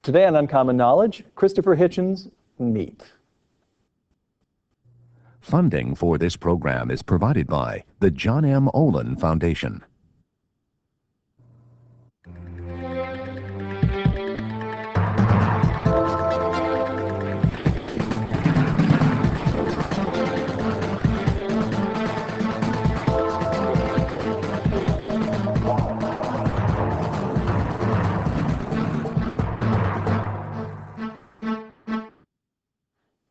Today on Uncommon Knowledge, Christopher Hitchens, Meat. Funding for this program is provided by the John M. Olin Foundation.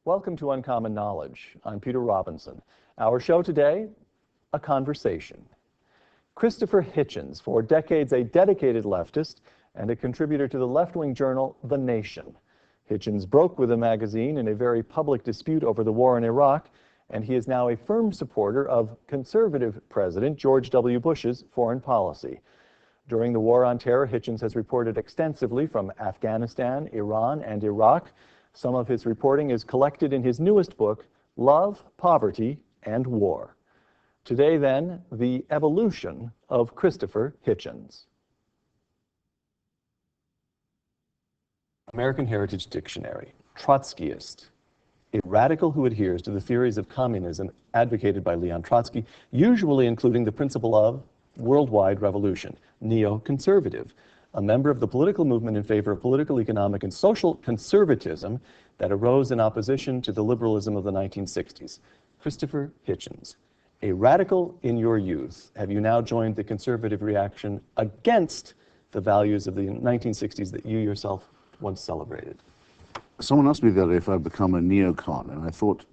Welcome to Uncommon Knowledge. I'm Peter Robinson. Our show today, a conversation. Christopher Hitchens, for decades a dedicated leftist and a contributor to the left-wing journal The Nation. Hitchens broke with the magazine in a very public dispute over the war in Iraq, and he is now a firm supporter of conservative President George W. Bush's foreign policy. During the War on Terror, Hitchens has reported extensively from Afghanistan, Iran, and Iraq. Some of his reporting is collected in his newest book, Love, Poverty, and War. Today, then, the evolution of Christopher Hitchens. American Heritage Dictionary, Trotskyist, a radical who adheres to the theories of communism advocated by Leon Trotsky, usually including the principle of worldwide revolution. Neoconservative, a member of the political movement in favor of political, economic, and social conservatism that arose in opposition to the liberalism of the 1960s. Christopher Hitchens, a radical in your youth, have you now joined the conservative reaction against the values of the 1960s that you yourself once celebrated? Someone asked me the other day if I'd become a neocon, and I thought,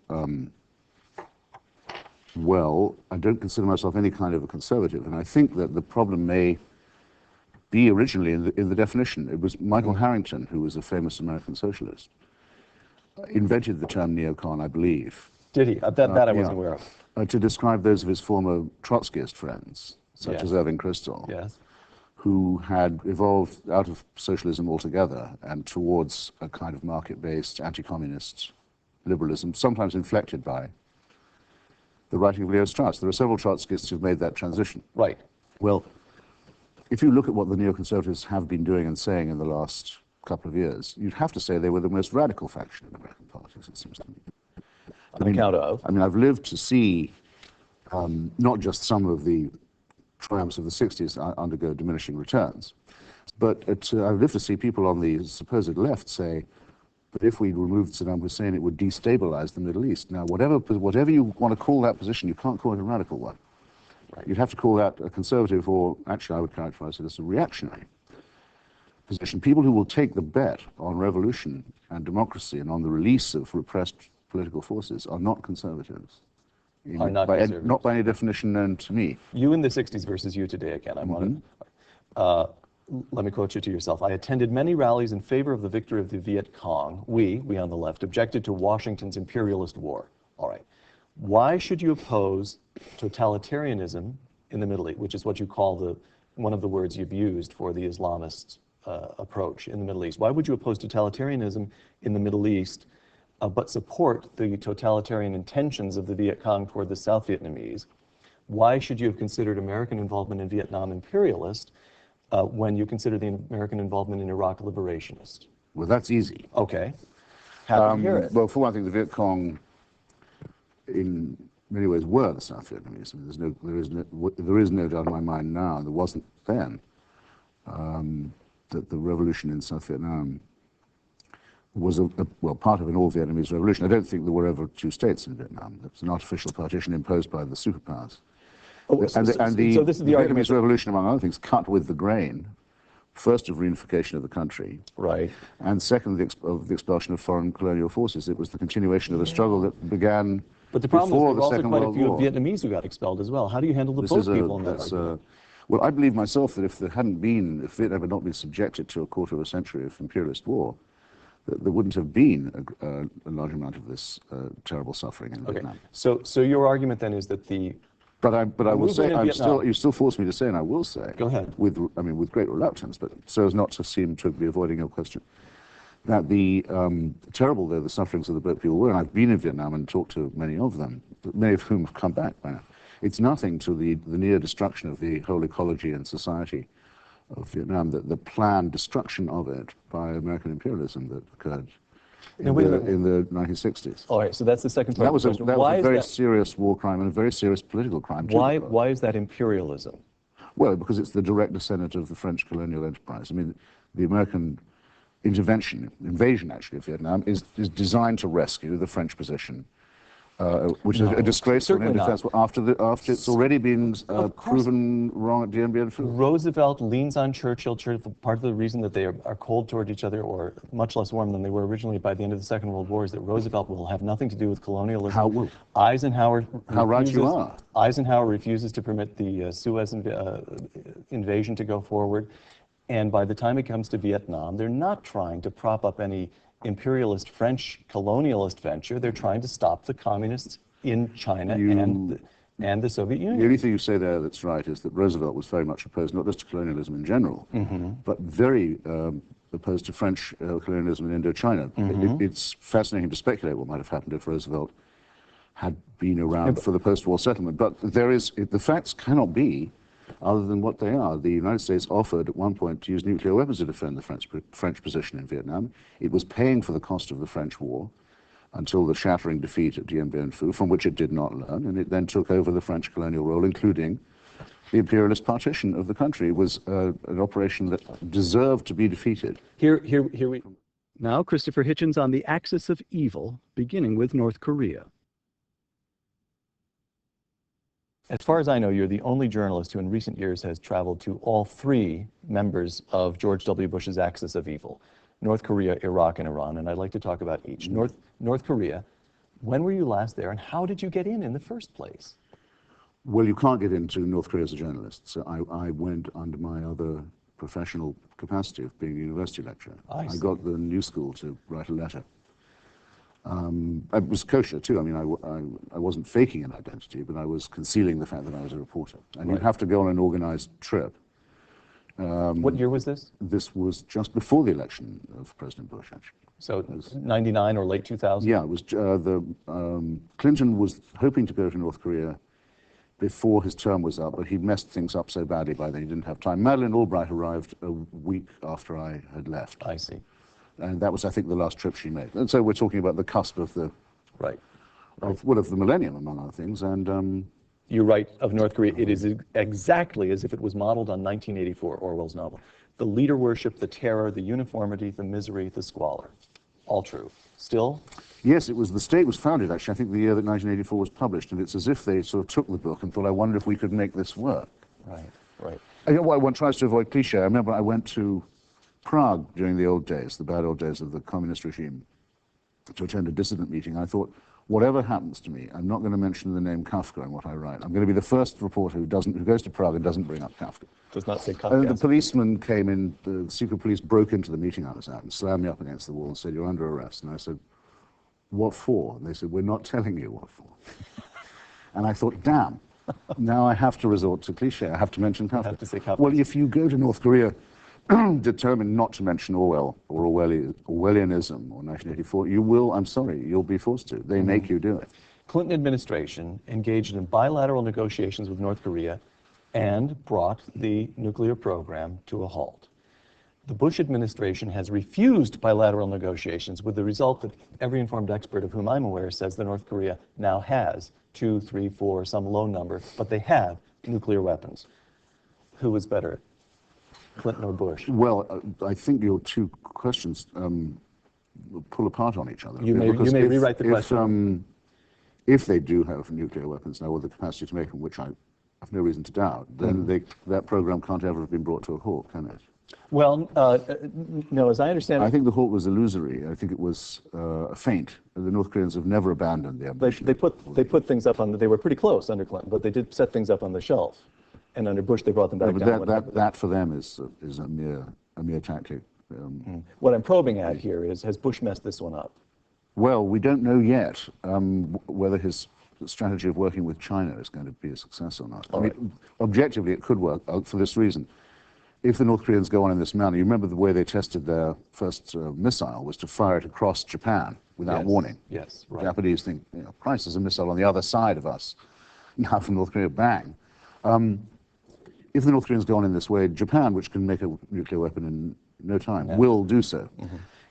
well, I don't consider myself any kind of a conservative, and I think that the problem may be originally in the definition. It was Michael Harrington, who was a famous American socialist, invented the term neocon, I believe. Did he? That I wasn't aware of. To describe those of his former Trotskyist friends, such as Irving Kristol, who had evolved out of socialism altogether and towards a kind of market-based anti-communist liberalism, sometimes inflected by the writing of Leo Strauss. There are several Trotskyists who've made that transition. Right. Well, if you look at what the neoconservatives have been doing and saying in the last couple of years, you'd have to say they were the most radical faction in American politics, it seems to me. On account of? I mean, I've lived to see not just some of the triumphs of the 60s undergo diminishing returns, but I've lived to see people on the supposed left say that if we removed Saddam Hussein, it would destabilize the Middle East. Now, whatever you want to call that position, you can't call it a radical one. You'd have to call that a conservative, or actually I would characterize it as a reactionary position. People who will take the bet on revolution and democracy and on the release of repressed political forces are not conservatives. Are not conservatives. Not by any definition known to me. You in the 60s versus you today again. Let me quote you to yourself. I attended many rallies in favor of the victory of the Viet Cong. We on the left, objected to Washington's imperialist war. All right. Why should you oppose totalitarianism in the Middle East, which is what you call one of the words you've used for the Islamist approach in the Middle East? Why would you oppose totalitarianism in the Middle East, but support the totalitarian intentions of the Viet Cong toward the South Vietnamese? Why should you have considered American involvement in Vietnam imperialist when you consider the American involvement in Iraq liberationist? Well, that's easy. Okay. Happy to hear it. Well, for one thing, the Viet Cong in many ways were the South Vietnamese. I mean, there is no doubt in my mind now, and there wasn't then, that the revolution in South Vietnam was part of an all-Vietnamese revolution. I don't think there were ever two states in Vietnam. It was an artificial partition imposed by the superpowers. So this is the Vietnamese revolution, among other things, cut with the grain, first of reunification of the country, right, and second of the expulsion of foreign colonial forces. It was the continuation of a struggle that began. But the problem is there were also Second quite a World few War. Vietnamese who got expelled as well. How do you handle the both people in that argument? Well, I believe myself that if Vietnam had not been subjected to a quarter of a century of imperialist war, there wouldn't have been a large amount of this terrible suffering in Vietnam. So your argument then is that the But I will say, you still force me to say, and I will say, go ahead, with great reluctance, but so as not to seem to be avoiding your question, that the terrible though the sufferings of the boat people were, and I've been in Vietnam and talked to many of them, many of whom have come back by now. It's nothing to the near destruction of the whole ecology and society Vietnam, the planned destruction of it by American imperialism that occurred Now, wait a minute. in the 1960s. All right, so that's the second part That of was the a, question. that was Why a is very that, serious war crime and a very serious political crime. why is that imperialism? Well, because it's the direct descendant of the French colonial enterprise. I mean, the American invasion actually of Vietnam is designed to rescue the French position, which is a disgraceful certainly indefense after it's already been proven wrong at Dien Bien Phu. Roosevelt leans on Churchill. Part of the reason that they are cold toward each other, or much less warm than they were originally by the end of the Second World War, is that Roosevelt will have nothing to do with colonialism. How will? Eisenhower How right you are. Eisenhower refuses to permit the Suez invasion to go forward. And by the time it comes to Vietnam, they're not trying to prop up any imperialist French colonialist venture. They're trying to stop the communists in China and the Soviet Union. The only thing you say there that's right is that Roosevelt was very much opposed, not just to colonialism in general, but very opposed to French colonialism in Indochina. It's fascinating to speculate what might have happened if Roosevelt had been around for the post-war settlement. But the facts cannot be other than what they are. The United States offered at one point to use nuclear weapons to defend the French position in Vietnam. It was paying for the cost of the French war until the shattering defeat at Dien Bien Phu, from which it did not learn, and it then took over the French colonial role, including the imperialist partition of the country. It was an operation that deserved to be defeated. Here we... Now, Christopher Hitchens on the axis of evil, beginning with North Korea. As far as I know, you're the only journalist who in recent years has traveled to all three members of George W. Bush's axis of evil: North Korea, Iraq, and Iran, and I'd like to talk about each. North Korea, when were you last there, and how did you get in the first place? Well, you can't get into North Korea as a journalist, so I went under my other professional capacity of being a university lecturer. I got the New School to write a letter. It was kosher too. I mean, I wasn't faking an identity, but I was concealing the fact that I was a reporter. And you'd have to go on an organized trip. What year was this? This was just before the election of President Bush, actually. So 99 or late 2000? Yeah, it was Clinton was hoping to go to North Korea before his term was up, but he messed things up so badly by then he didn't have time. Madeleine Albright arrived a week after I had left. I see. And that was, I think, the last trip she made. And so we're talking about the cusp of the of the millennium, among other things. And you're right, of North Korea. It is exactly as if it was modeled on 1984, Orwell's novel. The leader worship, the terror, the uniformity, the misery, the squalor. All true. Still? Yes, the state was founded, actually, I think the year that 1984 was published, and it's as if they sort of took the book and thought, I wonder if we could make this work. Right. You know, one tries to avoid cliche. I remember I went to Prague during the old days, the bad old days of the communist regime, to attend a dissident meeting. I thought, whatever happens to me, I'm not going to mention the name Kafka in what I write. I'm going to be the first reporter who goes to Prague and doesn't bring up Kafka. Does not say Kafka. The policeman came in, the secret police broke into the meeting I was at and slammed me up against the wall and said, "You're under arrest." And I said, "What for?" And they said, "We're not telling you what for." And I thought, damn, now I have to resort to cliche. I have to mention Kafka. Have to say Kafka. Well, if you go to North Korea determined not to mention Orwell or Orwellianism or 1984, you will, I'm sorry, you'll be forced to. They make you do it. Clinton administration engaged in bilateral negotiations with North Korea and brought the nuclear program to a halt. The Bush administration has refused bilateral negotiations, with the result that every informed expert of whom I'm aware says that North Korea now has 2, 3, 4, some low number, but they have nuclear weapons. Who is better, Clinton or Bush? Well, I think your two questions pull apart on each other. You may rewrite the question. If they do have nuclear weapons now, or the capacity to make them, which I have no reason to doubt, then that program can't ever have been brought to a halt, can it? Well, no, as I understand it, I think the halt was illusory. I think it was a feint. The North Koreans have never abandoned the ambition. they put things up on they were pretty close under Clinton, but they did set things up on the shelf. And under Bush, they brought them back down. That for them is a mere tactic. What I'm probing at here is, has Bush messed this one up? Well, we don't know yet whether his strategy of working with China is going to be a success or not. I mean, objectively, it could work for this reason. If the North Koreans go on in this manner, you remember the way they tested their first missile was to fire it across Japan without warning. Yes, right. The Japanese think, Christ, there's a missile on the other side of us. Now from North Korea, bang. if the North Koreans go on in this way, Japan, which can make a nuclear weapon in no time, will do so.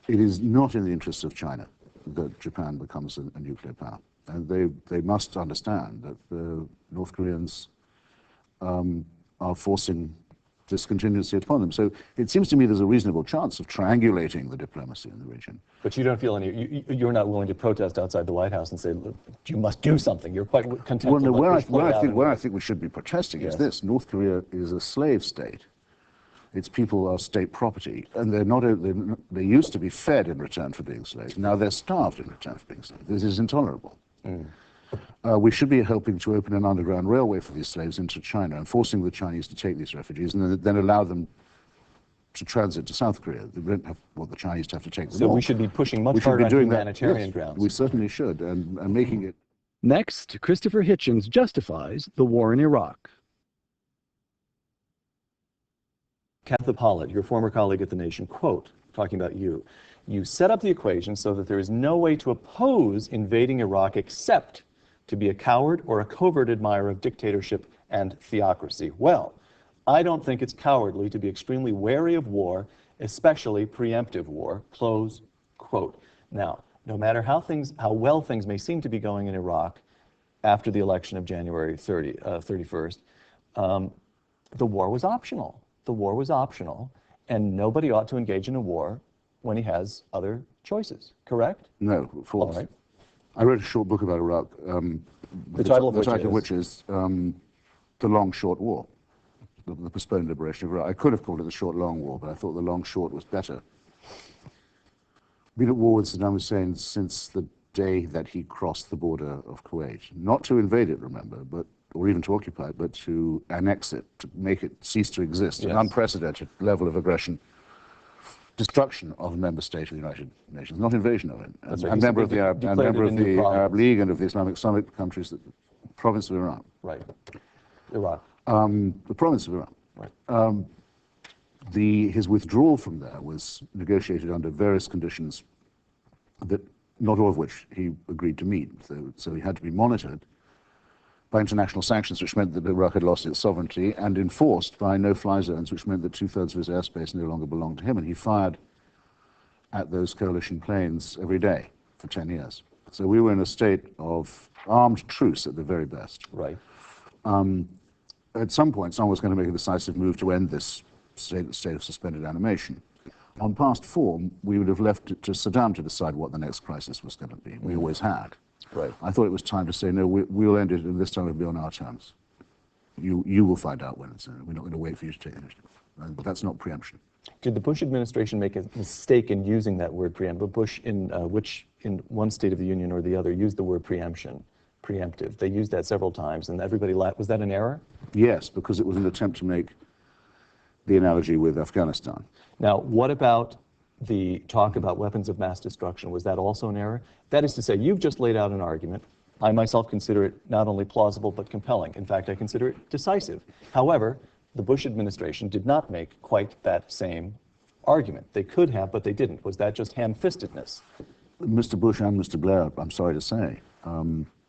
It is not in the interests of China that Japan becomes a nuclear power. And they must understand that the North Koreans are forcing this contingency upon them. So it seems to me there's a reasonable chance of triangulating the diplomacy in the region. But you don't feel you're not willing to protest outside the White House and say, look, you must do something. You're quite content Well, no, to where let I think we should be protesting is this. North Korea is a slave state. Its people are state property, and they used to be fed in return for being slaves. Now they're starved in return for being slaves. This is intolerable. We should be helping to open an underground railway for these slaves into China and forcing the Chinese to take these refugees and then allow them to transit to South Korea. They don't have, well, the Chinese have to take them. So we should be pushing much harder on humanitarian grounds. We certainly should, and making it. Next, Christopher Hitchens justifies the war in Iraq. Kathy Pollitt, your former colleague at The Nation, quote, talking about you set up the equation so that there is no way to oppose invading Iraq except to be a coward or a covert admirer of dictatorship and theocracy. Well, I don't think it's cowardly to be extremely wary of war, especially preemptive war, close quote. Now, no matter how well things may seem to be going in Iraq after the election of January 31st, the war was optional. The war was optional, and nobody ought to engage in a war when he has other choices, correct? No, false. All right. I wrote a short book about Iraq, the title of which is The Long Short War, the postponed liberation of Iraq. I could have called it the Short Long War, but I thought the long short was better. Been at war with Saddam Hussein since the day that he crossed the border of Kuwait. Not to invade it, remember, or even to occupy it, but to annex it, to make it cease to exist. An unprecedented level of aggression. Destruction of a member state of the United Nations, not invasion of it. A member of the Arab League and of the Islamic Summit countries, the province of Iran. Right. Iraq. The province of Iran. Right. His withdrawal from there was negotiated under various conditions, that not all of which he agreed to meet. So he had to be monitored by international sanctions, which meant that Iraq had lost its sovereignty, and enforced by no-fly zones, which meant that 2/3 of his airspace no longer belonged to him, and he fired at those coalition planes every day for 10 years. So we were in a state of armed truce at the very best. Right. At some point, someone was going to make a decisive move to end this state of suspended animation. On past form, we would have left it to Saddam to decide what the next crisis was going to be. We always had. Right. I thought it was time to say, no, we'll end it, and this time it'll be on our terms. You will find out when it's in. We're not going to wait for you to take initiative. That's not preemption. Did the Bush administration make a mistake in using that word preemptive? Bush, in one State of the Union or the other, used the word preemptive. They used that several times, and everybody laughed. Was that an error? Yes, because it was an attempt to make the analogy with Afghanistan. Now, what about the talk about weapons of mass destruction? Was that also an error? That is to say, you've just laid out an argument. I myself consider it not only plausible but compelling. In fact, I consider it decisive. However, the Bush administration did not make quite that same argument. They could have, but they didn't. Was that just ham-fistedness? Mr. Bush and Mr. Blair, I'm sorry to say,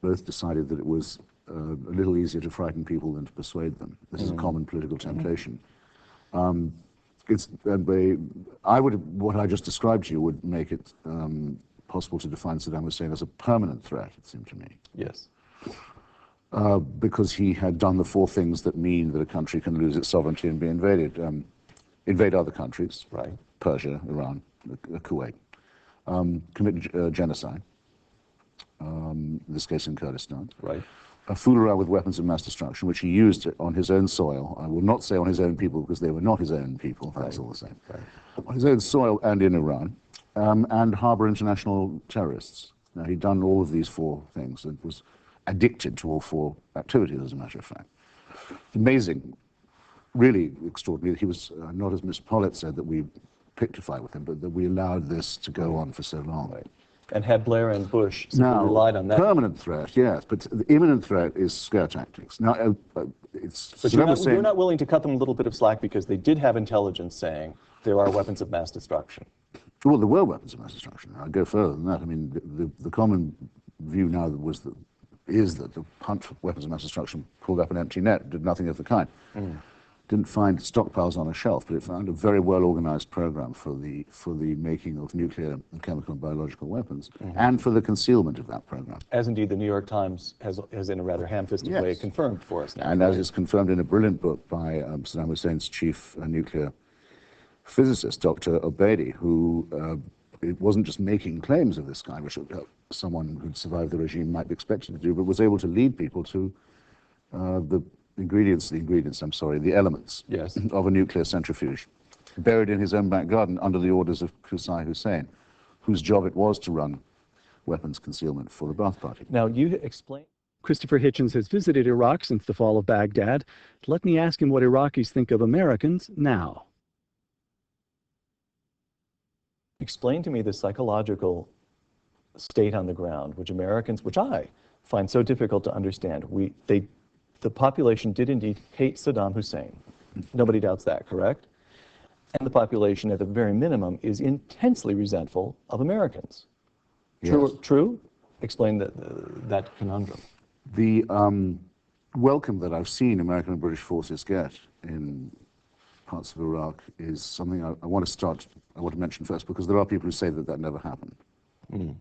both decided that it was a little easier to frighten people than to persuade them. This is a common political temptation. What I just described to you would make it possible to define Saddam Hussein as a permanent threat, it seemed to me. Yes. Because he had done the four things that mean that a country can lose its sovereignty and be invaded. Invade other countries, right? Persia, Iran, Kuwait. Commit genocide, in this case in Kurdistan. Right. Fool around with weapons of mass destruction, which he used on his own soil. I will not say on his own people, because they were not his own people. That's all the same. Right. On his own soil and in Iran, and harbor international terrorists. Now, he'd done all of these four things and was addicted to all four activities, as a matter of fact. Amazing, really extraordinary. He was not, as Miss Pollitt said, that we picked a fight with him, but that we allowed this to go on for so long. Right. And had Blair and Bush relied on that? Permanent threat, yes, but the imminent threat is scare tactics. Now, but you're not willing to cut them a little bit of slack because they did have intelligence saying there are weapons of mass destruction. Well, there were weapons of mass destruction. I'll go further than that. I mean, the common view now is that the hunt for weapons of mass destruction pulled up an empty net, did nothing of the kind. didn't find stockpiles on a shelf, but it found a very well-organized program for the making of nuclear and chemical and biological weapons, and for the concealment of that program. As indeed the New York Times has in a rather ham-fisted way confirmed for us now. And as is confirmed in a brilliant book by Saddam Hussein's chief nuclear physicist, Dr. Obeidi, who it wasn't just making claims of this kind, which someone who'd survived the regime might be expected to do, but was able to lead people to the elements of a nuclear centrifuge, buried in his own back garden under the orders of Qusay Hussein, whose job it was to run weapons concealment for the Ba'ath Party. Now, you explain. Christopher Hitchens has visited Iraq since the fall of Baghdad. Let me ask him what Iraqis think of Americans now. Explain to me the psychological state on the ground, which Americans, which I find so difficult to understand. The population did indeed hate Saddam Hussein. Nobody doubts that, correct? And the population, at the very minimum, is intensely resentful of Americans. Yes. True? Explain that conundrum. The welcome that I've seen American and British forces get in parts of Iraq is something I want to mention first, because there are people who say that that never happened.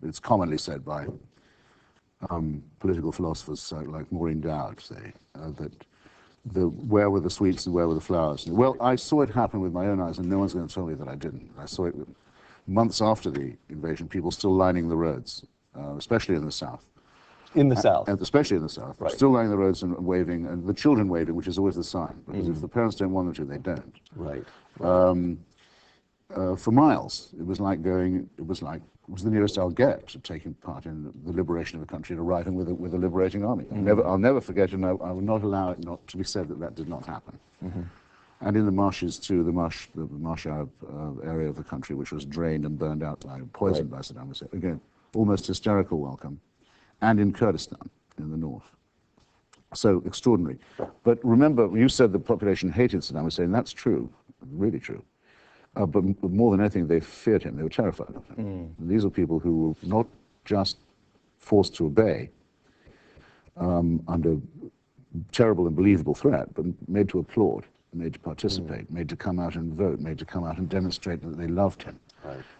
It's commonly said by political philosophers like Maureen Dowd, say, that where were the sweets and where were the flowers? Well, I saw it happen with my own eyes, and no one's going to tell me that I didn't. I saw it months after the invasion, people still lining the roads, especially in the south. In the south? Especially in the south. Right. Still lining the roads and waving, and the children waving, which is always the sign, because if the parents don't want them to, they don't. Right. For miles, it was like it was the nearest I'll get to taking part in the liberation of a country, and arriving with a liberating army. I'll never forget, and I will not allow it not to be said that that did not happen. And in the marshes too, the marsh Arab area of the country, which was drained and burned out poisoned by Saddam Hussein. Again, almost hysterical welcome. And in Kurdistan, in the north. So extraordinary. But remember, you said the population hated Saddam Hussein. That's true, really true. But more than anything, they feared him. They were terrified of him. These are people who were not just forced to obey under terrible and believable threat, but made to applaud, made to participate, made to come out and vote, made to come out and demonstrate that they loved him,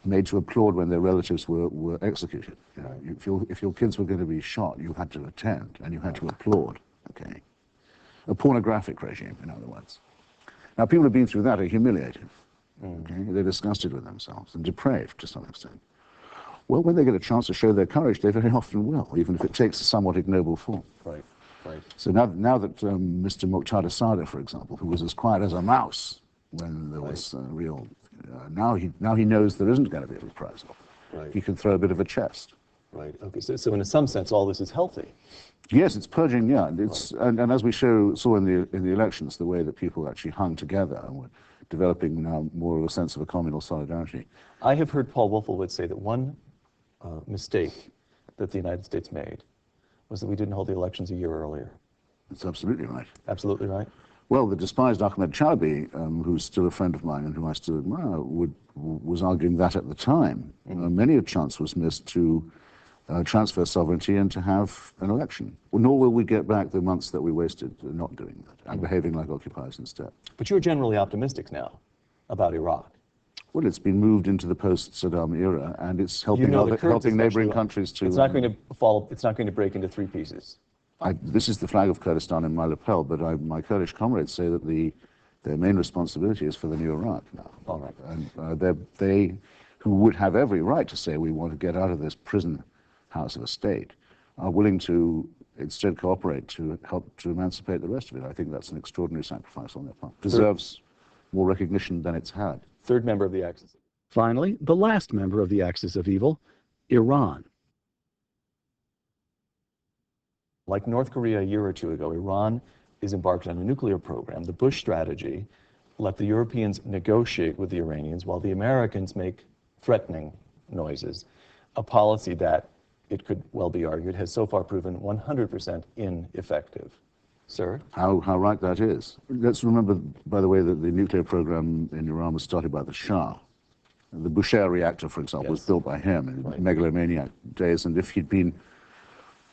made to applaud when their relatives were executed. If your kids were going to be shot, you had to attend, and you had to applaud. Okay, a pornographic regime, in other words. Now, people who've been through that are humiliated. Okay? They're disgusted with themselves and depraved to some extent. Well, when they get a chance to show their courage, they very often will, even if it takes a somewhat ignoble form. Right. So now that Mr. Muqtada Sadr, for example, who was as quiet as a mouse when there was real, now he knows there isn't going to be a reprisal. He can throw a bit of a chest. Right. Okay. So in some sense, all this is healthy. Yes, it's purging. Yeah, and as we saw in the elections, the way that people actually hung together and were developing now more of a sense of a communal solidarity. I have heard Paul Wolfowitz say that one mistake that the United States made was that we didn't hold the elections a year earlier. That's absolutely right. Absolutely right. Well, the despised Ahmed Chalabi, who's still a friend of mine and whom I still admire, was arguing that at the time, many a chance was missed to transfer sovereignty and to have an election. Well, nor will we get back the months that we wasted not doing that and behaving like occupiers instead. But you're generally optimistic now about Iraq. Well, it's been moved into the post-Saddam era, and it's helping helping neighboring countries to. It's not going to fall. It's not going to break into three pieces. This is the flag of Kurdistan in my lapel, but my Kurdish comrades say that their main responsibility is for the new Iraq now. All right. And they who would have every right to say we want to get out of this prison house of a state, are willing to instead cooperate to help to emancipate the rest of it. I think that's an extraordinary sacrifice on their part. Deserves more recognition than it's had. Third member of the Axis. Finally, the last member of the Axis of Evil, Iran. Like North Korea a year or two ago, Iran is embarked on a nuclear program. The Bush strategy let the Europeans negotiate with the Iranians while the Americans make threatening noises, a policy that, it could well be argued, has so far proven 100% ineffective. Sir? How right that is. Let's remember, by the way, that the nuclear program in Iran was started by the Shah. The Bushehr reactor, for example, was built by him in megalomaniac days, and if he'd been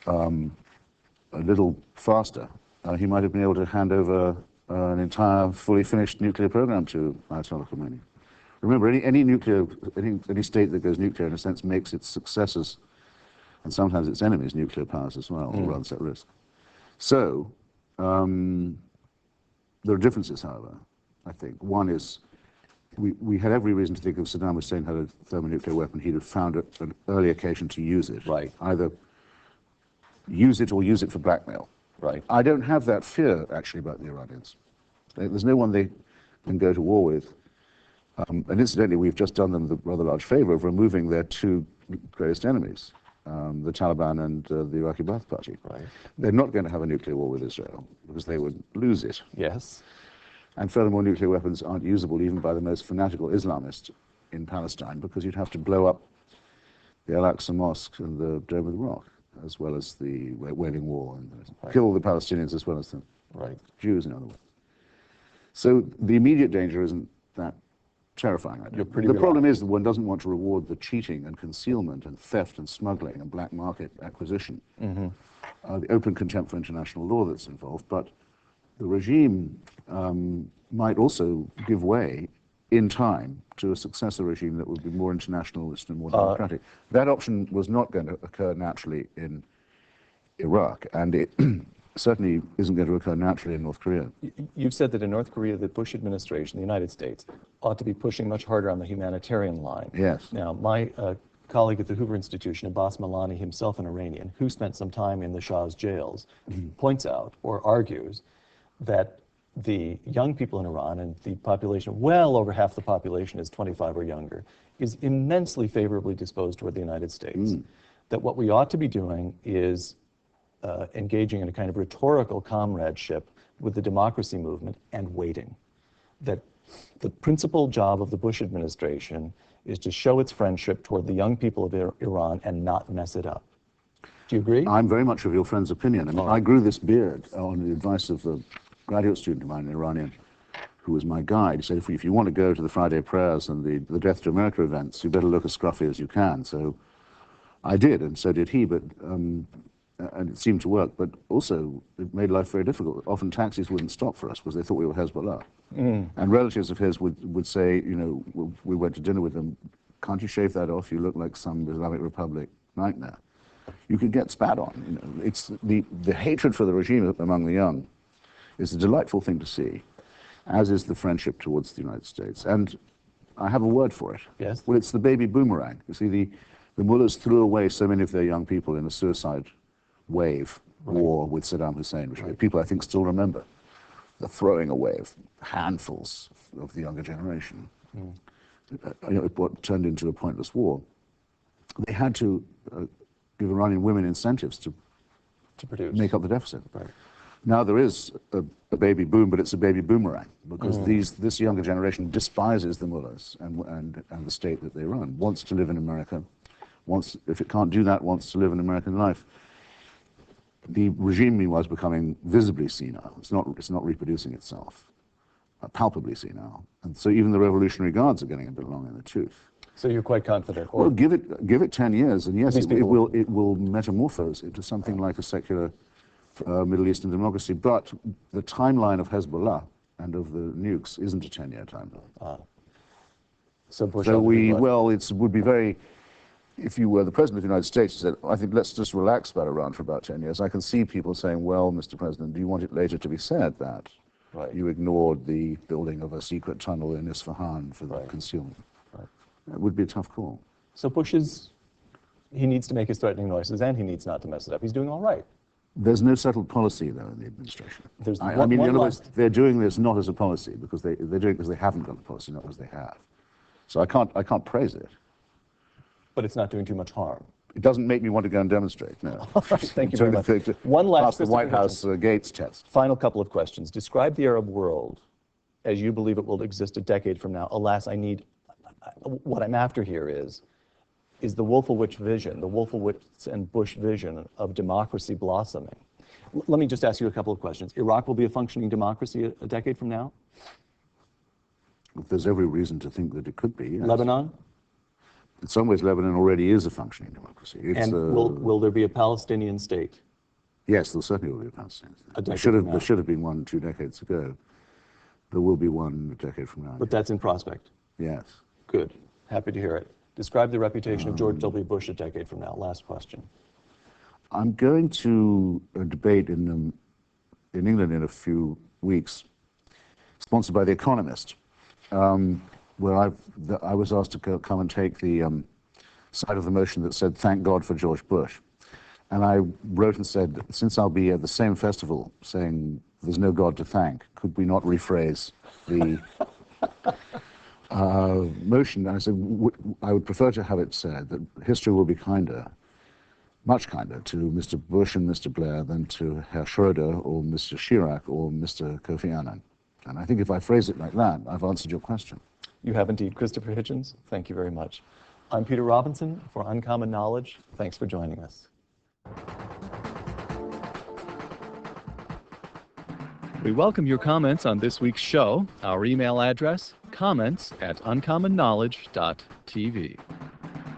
a little faster, he might have been able to hand over an entire fully finished nuclear program to Ayatollah Khomeini. Remember, any state that goes nuclear, in a sense, makes its successors and sometimes its enemies nuclear powers as well, or runs at risk. So there are differences, however, I think. One is we had every reason to think if Saddam Hussein had a thermonuclear weapon, he'd have found an early occasion to use it. Right. Either use it or use it for blackmail. Right. I don't have that fear, actually, about the Iranians. There's no one they can go to war with. And incidentally, we've just done them the rather large favor of removing their two greatest enemies, the Taliban and the Iraqi Ba'ath Party. Right. They're not going to have a nuclear war with Israel because they would lose it. Yes. And furthermore, nuclear weapons aren't usable even by the most fanatical Islamists in Palestine because you'd have to blow up the Al-Aqsa Mosque and the Dome of the Rock, as well as the Wailing Wall, and kill the Palestinians as well as the Jews, in other words. So the immediate danger isn't that terrifying. The problem is that one doesn't want to reward the cheating and concealment and theft and smuggling and black market acquisition, the open contempt for international law that's involved. But the regime might also give way in time to a successor regime that would be more internationalist and more democratic. That option was not going to occur naturally in Iraq, and it certainly isn't going to occur naturally in North Korea. You've said that in North Korea, the Bush administration, the United States, ought to be pushing much harder on the humanitarian line. Yes. Now, my colleague at the Hoover Institution, Abbas Milani, himself an Iranian, who spent some time in the Shah's jails, points out or argues that the young people in Iran, and the population, well over half the population is 25 or younger, is immensely favorably disposed toward the United States. That what we ought to be doing is engaging in a kind of rhetorical comradeship with the democracy movement and waiting. That the principal job of the Bush administration is to show its friendship toward the young people of Iran and not mess it up. Do you agree? I'm very much of your friend's opinion. I mean, I grew this beard on the advice of a graduate student of mine, an Iranian, who was my guide. He said, if you want to go to the Friday prayers and the Death to America events, you better look as scruffy as you can. So I did, and so did he, but and it seemed to work, but also it made life very difficult. Often taxis wouldn't stop for us because they thought we were Hezbollah. And relatives of his would say, you know, we went to dinner with them, can't you shave that off? You look like some Islamic Republic nightmare. You could get spat on. You know, it's the hatred for the regime among the young is a delightful thing to see, as is the friendship towards the United States. And I have a word for it. Yes. Well, it's the baby boomerang. You see, the mullahs threw away so many of their young people in a suicide wave war with Saddam Hussein, which people, I think, still remember. The throwing away of handfuls of the younger generation. You know, what turned into a pointless war. They had to give Iranian women incentives to produce, make up the deficit. Right. Now there is a baby boom, but it's a baby boomerang because this younger generation despises the mullahs and the state that they run. Wants to live in America, wants, if it can't do that, wants to live an American life. The regime, meanwhile, is becoming visibly senile. It's not reproducing itself, palpably senile. And so even the Revolutionary Guards are getting a bit long in the tooth. So you're quite confident? Well, give it 10 years, and yes, it will metamorphose into something like a secular Middle Eastern democracy. But the timeline of Hezbollah and of the nukes isn't a 10-year timeline. So Bush. So it would be very. If you were the President of the United States, you said, I think let's just relax about Iran for about 10 years. I can see people saying, well, Mr. President, do you want it later to be said that you ignored the building of a secret tunnel in Isfahan for the concealment? It would be a tough call. So Bush he needs to make his threatening noises, and he needs not to mess it up. He's doing all right. There's no settled policy, though, in the administration. I mean, in other words, they're doing this not as a policy, because they're doing it because they haven't got a policy, not because they have. So I can't praise it. But it's not doing too much harm. It doesn't make me want to go and demonstrate, no. Thank you very much. One last the White House Gates test. Final couple of questions. Describe the Arab world as you believe it will exist a decade from now. Alas, what I'm after here is the Wolfowitz vision, the Wolfowitz and Bush vision of democracy blossoming. Let me just ask you a couple of questions. Iraq will be a functioning democracy a decade from now? There's every reason to think that it could be. Yes. Lebanon? In some ways, Lebanon already is a functioning democracy. And will there be a Palestinian state? Yes, there certainly will be a Palestinian state. There should have been one 2 decades ago. There will be one a decade from now. But that's in prospect. Yes. Good. Happy to hear it. Describe the reputation of George W. Bush a decade from now. Last question. I'm going to a debate in England in a few weeks, sponsored by The Economist, where I was asked to come and take the side of the motion that said, "Thank God for George Bush." And I wrote and said, since I'll be at the same festival saying there's no God to thank, could we not rephrase the motion? And I said, I would prefer to have it said that history will be kinder, much kinder, to Mr. Bush and Mr. Blair than to Herr Schroeder or Mr. Chirac or Mr. Kofi Annan. And I think if I phrase it like that, I've answered your question. You have indeed. Christopher Hitchens, thank you very much. I'm Peter Robinson for Uncommon Knowledge. Thanks for joining us. We welcome your comments on this week's show. Our email address, comments@uncommonknowledge.tv.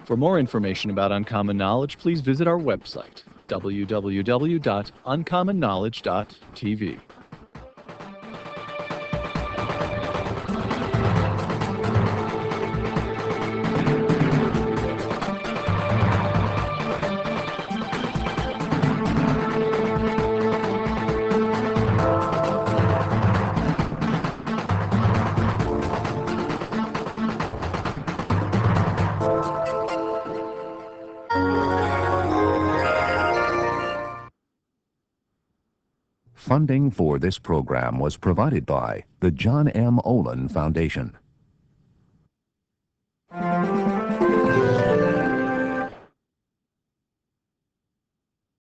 For more information about Uncommon Knowledge, please visit our website, www.uncommonknowledge.tv. Funding for this program was provided by the John M. Olin Foundation.